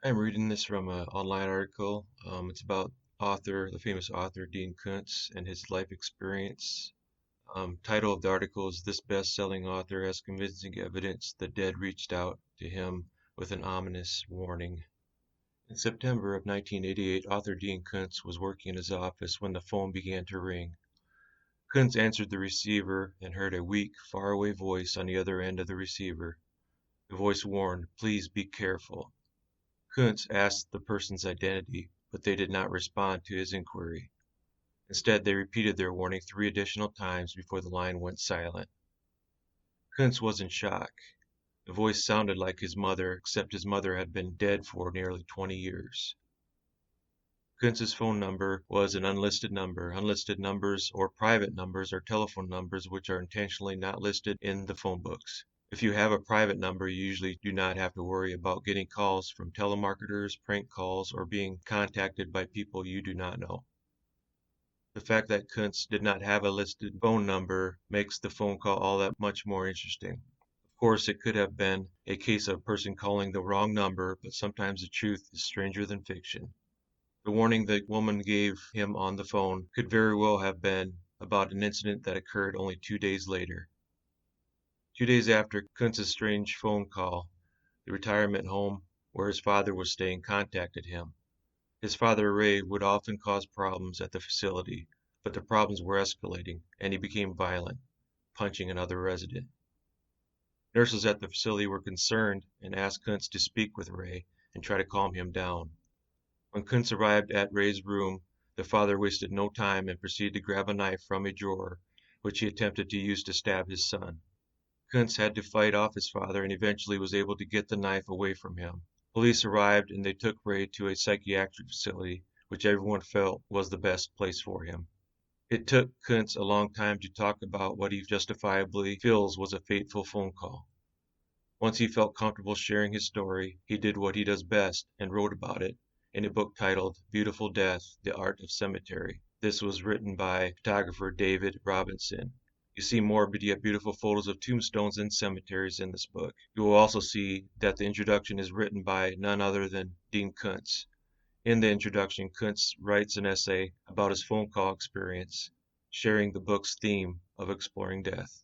I'm reading this from an online article. It's about the famous author Dean Koontz and his life experience. Title of the article is "This Best-Selling Author Has Convincing Evidence the Dead Reached Out to Him with an Ominous Warning." In September of 1988, author Dean Koontz was working in his office when the phone began to ring. Koontz answered the receiver and heard a weak, faraway voice on the other end of the receiver. The voice warned, "Please be careful." Koontz asked the person's identity, but they did not respond to his inquiry. Instead, they repeated their warning 3 additional times before the line went silent. Koontz was in shock. The voice sounded like his mother, except his mother had been dead for nearly 20 years. Koontz's phone number was an unlisted number. Unlisted numbers or private numbers are telephone numbers which are intentionally not listed in the phone books. If you have a private number, you usually do not have to worry about getting calls from telemarketers, prank calls, or being contacted by people you do not know. The fact that Koontz did not have a listed phone number makes the phone call all that much more interesting. Of course, it could have been a case of a person calling the wrong number, but sometimes the truth is stranger than fiction. The warning the woman gave him on the phone could very well have been about an incident that occurred only 2 days later. 2 days after Koontz's strange phone call, the retirement home where his father was staying contacted him. His father, Ray, would often cause problems at the facility, but the problems were escalating, and he became violent, punching another resident. Nurses at the facility were concerned and asked Koontz to speak with Ray and try to calm him down. When Koontz arrived at Ray's room, the father wasted no time and proceeded to grab a knife from a drawer, which he attempted to use to stab his son. Koontz had to fight off his father and eventually was able to get the knife away from him. Police arrived and they took Ray to a psychiatric facility, which everyone felt was the best place for him. It took Koontz a long time to talk about what he justifiably feels was a fateful phone call. Once he felt comfortable sharing his story, he did what he does best and wrote about it in a book titled Beautiful Death: The Art of Cemetery. This was written by photographer David Robinson. You see more yet beautiful photos of tombstones and cemeteries in this book. You will also see that the introduction is written by none other than Dean Koontz. In the introduction, Koontz writes an essay about his phone call experience, sharing the book's theme of exploring death.